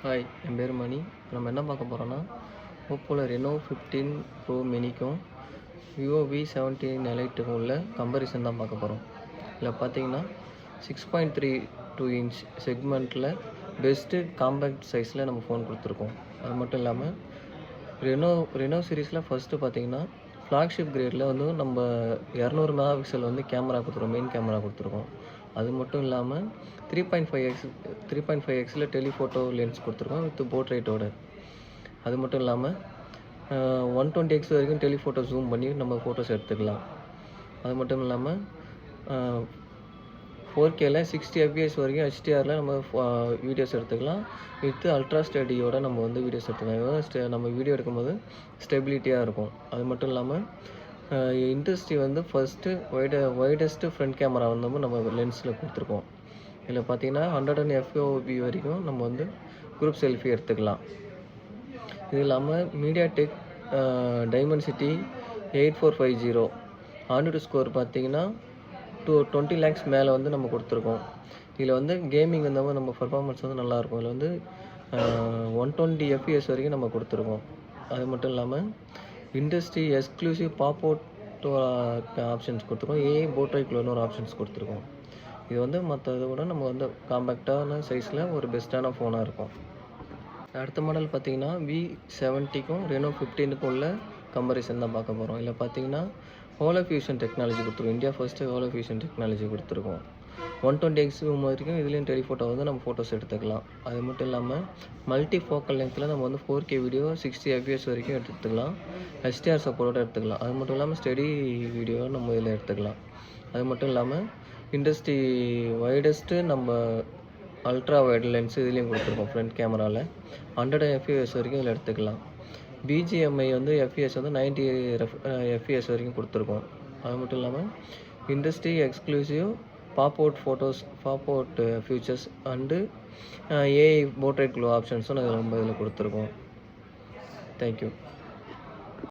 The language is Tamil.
ஹாய், என் பேர் மணி. நம்ம என்ன பார்க்க போகிறோன்னா, ஓப்போல ரெனோ 15 ப்ரோ மினிக்கும் விவோ V17 எலைட்டுக்கும் உள்ள கம்பேரிசன் தான் பார்க்க போகிறோம். இதில் பார்த்தீங்கன்னா 6.32 இன்ச் செக்மெண்ட்டில் பெஸ்ட்டு காம்பேக்ட் சைஸில் நம்ம ஃபோன் கொடுத்துருக்கோம். அது மட்டும் இல்லாமல் ரெனோ சீரிஸில் ஃபஸ்ட்டு பார்த்தீங்கன்னா ஃப்ளாக்ஷிப் கிரேடில் வந்து நம்ம 200 மெகா பிக்சல் வந்து கேமரா கொடுத்துருக்கோம், மெயின் கேமரா கொடுத்துருக்கோம். அது மட்டும் இல்லாமல் 3.5x டெலிஃபோட்டோ லென்ஸ் கொடுத்துருக்கோம் வித் போர்ட்ரைட்டோட. அது மட்டும் இல்லாமல் 120x வரைக்கும் டெலிஃபோட்டோ ஜூம் பண்ணி நம்ம ஃபோட்டோஸ் எடுத்துக்கலாம். அது மட்டும் இல்லாமல் 4Kல 60 fps வரைக்கும் HDRல நம்ம வீடியோஸ் எடுத்துக்கலாம். வித் அல்ட்ரா ஸ்டடியோட நம்ம வந்து வீடியோஸ் எடுத்துக்கலாம். நம்ம வீடியோ எடுக்கும்போது ஸ்டெபிலிட்டியாக இருக்கும். அது மட்டும் இல்லாமல் இண்டஸ்ட்ரி வந்து ஃபஸ்ட்டு வைடஸ்ட்டு ஃப்ரண்ட் கேமரா வந்து நம்ம லென்ஸில் கொடுத்துருக்கோம். இதில் பார்த்தீங்கன்னா 100 FOV வரைக்கும் நம்ம வந்து குரூப் செல்ஃபி எடுத்துக்கலாம். இது இல்லாமல் மீடியாடெக் டைமென்சிட்டி 8450 ஆண்ட்ராய்டு ஸ்கோர் பார்த்தீங்கன்னா 20 lakhs மேலே வந்து நம்ம கொடுத்துருக்கோம். இதில் வந்து கேமிங் வந்து நம்ம பர்ஃபார்மன்ஸ் வந்து நல்லாயிருக்கும். இதில் வந்து 120 fps வரைக்கும் நம்ம கொடுத்துருக்கோம். அது மட்டும் இல்லாமல் இண்டஸ்ட்ரி எக்ஸ்க்ளூசிவ் பாப்அவுட் ஆப்ஷன்ஸ் கொடுத்துருக்கோம். ஏஐ போர்ட்ரைட்ல ஒரு ஆப்ஷன்ஸ் கொடுத்துருக்கோம். இது வந்து மற்றதை விட நம்ம வந்து காம்பேக்டான சைஸில் ஒரு பெஸ்ட்டான ஃபோனாக இருக்கும். அடுத்த மாடல் பார்த்தீங்கன்னா V70க்கும் ரெனோ 15க்கும் உள்ள கம்பேரிசன் தான் பார்க்க போகிறோம். இதில் பார்த்தீங்கன்னா ஹோலோ ஃபியூஷன் டெக்னாலஜி கொடுத்துருக்கோம். India first hollow fusion technology கொடுத்துருக்கோம். 120x வரைக்கும் இதுலேயும் டெலிஃபோட்டோ வந்து நம்ம ஃபோட்டோஸ் எடுத்துக்கலாம். அது மட்டும் இல்லாமல் மல்டி ஃபோக்கல் லென்த்தில் நம்ம வந்து 4K வீடியோ 60 fps வரைக்கும் எடுத்துக்கலாம். HDR சப்போர்ட்டோட எடுத்துக்கலாம். அது மட்டும் இல்லாமல் ஸ்டெடி வீடியோ நம்ம இதில் எடுத்துக்கலாம். அது மட்டும் இல்லாமல் இண்டஸ்ட்ரி வைடஸ்ட்டு நம்ம அல்ட்ரா வைட் லென்ஸ் இதுலேயும் கொடுத்துருக்கோம். ஃப்ரண்ட் கேமராவில் 100 fps வரைக்கும் இதில் எடுத்துக்கலாம். BGMI வந்து FPS வந்து 90 fps வரைக்கும் கொடுத்துருக்கோம். அது மட்டும் இல்லாமல் industry exclusive pop out features and AI portrait glow ஆப்ஷன்ஸும் நம்ம இதில் கொடுத்துருக்கோம். தேங்க்யூ.